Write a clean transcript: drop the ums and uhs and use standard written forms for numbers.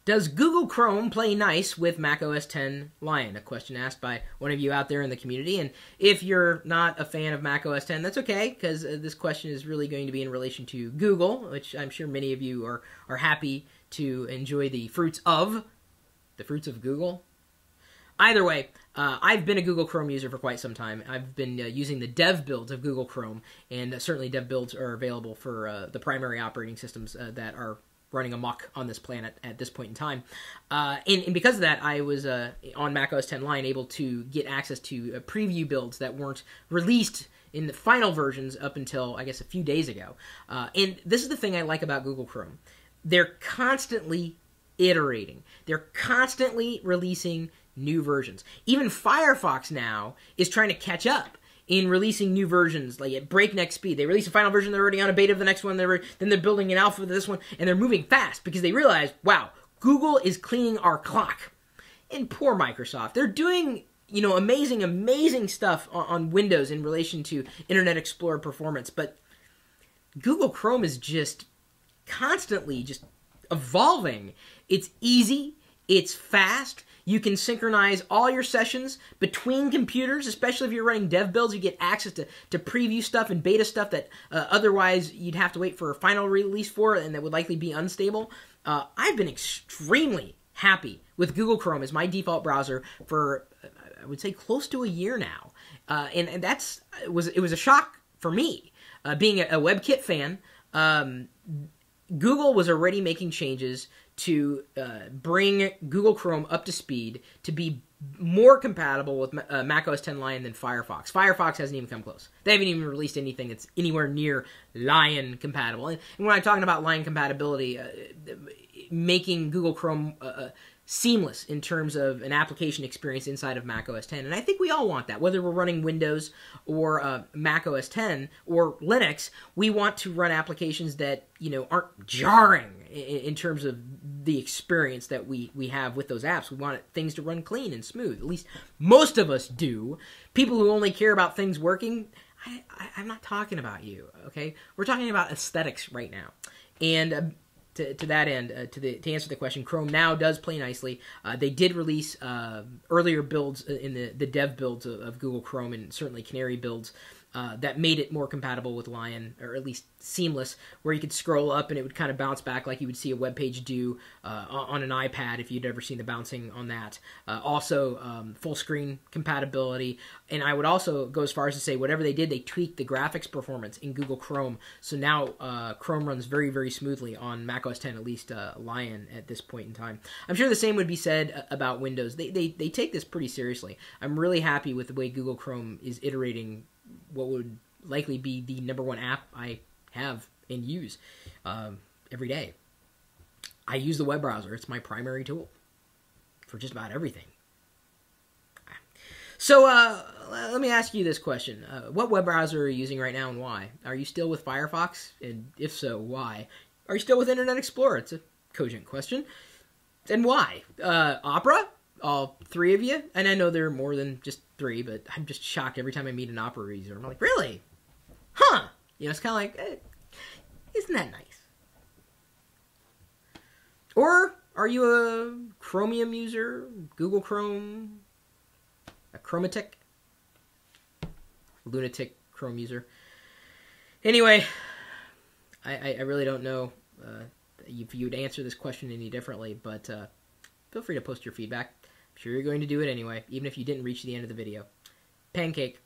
Does Google Chrome play nice with Mac OS X Lion? A question asked by one of you out there in the community. And if you're not a fan of Mac OS X, that's okay, because this question is really going to be in relation to Google, which I'm sure many of you are happy to enjoy the fruits of. The fruits of Google? Either way, I've been a Google Chrome user for quite some time. I've been using the dev builds of Google Chrome, and certainly dev builds are available for the primary operating systems that are running amok on this planet at this point in time. And because of that, I was, on Mac OS X Lion, able to get access to preview builds that weren't released in the final versions up until, I guess, a few days ago. And this is the thing I like about Google Chrome. They're constantly iterating. They're constantly releasing new versions. Even Firefox now is trying to catch up in releasing new versions, like at breakneck speed. They release a final version, they're already on a beta of the next one, then they're building an alpha of this one, and they're moving fast because they realize, wow, Google is cleaning our clock. And poor Microsoft. They're doing, amazing stuff on Windows in relation to Internet Explorer performance, but Google Chrome is just constantly just evolving. It's easy, it's fast. You can synchronize all your sessions between computers, especially if you're running dev builds. You get access to preview stuff and beta stuff that otherwise you'd have to wait for a final release for, and that would likely be unstable. I've been extremely happy with Google Chrome as my default browser for, I would say, close to a year now. And it was a shock for me. Being a WebKit fan, Google was already making changes to bring Google Chrome up to speed to be more compatible with Mac OS X Lion than Firefox. Firefox hasn't even come close. They haven't even released anything that's anywhere near Lion compatible. And when I'm talking about Lion compatibility, making Google Chrome seamless in terms of an application experience inside of Mac OS X. And I think we all want that. Whether we're running Windows or Mac OS X or Linux, we want to run applications that, aren't jarring in terms of the experience that we have with those apps. We want things to run clean and smooth. At least most of us do. People who only care about things working, I'm not talking about you, okay? We're talking about aesthetics right now. And to that end, to answer the question, Chrome now does play nicely. They did release earlier builds in the dev builds of Google Chrome, and certainly Canary builds that made it more compatible with Lion, or at least seamless, where you could scroll up and it would kind of bounce back like you would see a web page do on an iPad if you'd ever seen the bouncing on that. Also, full screen compatibility, and I would also go as far as to say whatever they did, they tweaked the graphics performance in Google Chrome, so now Chrome runs very, very smoothly on Mac OS X, at least Lion at this point in time. I'm sure the same would be said about Windows. They take this pretty seriously. I'm really happy with the way Google Chrome is iterating what would likely be the #1 app I have and use every day. I use the web browser. It's my primary tool for just about everything. So let me ask you this question. What web browser are you using right now and why? Are you still with Firefox? And if so, why? Are you still with Internet Explorer? It's a cogent question. And why? Opera? All three of you? And I know there are more than just three, but I'm just shocked every time I meet an Opera user. I'm like, really? Huh? It's kind of like, isn't that nice? Or are you a Chromium user? Google Chrome? A Chromatic? Lunatic Chrome user? Anyway, I really don't know if you'd answer this question any differently, but feel free to post your feedback. I'm sure you're going to do it anyway, even if you didn't reach the end of the video. Pancake.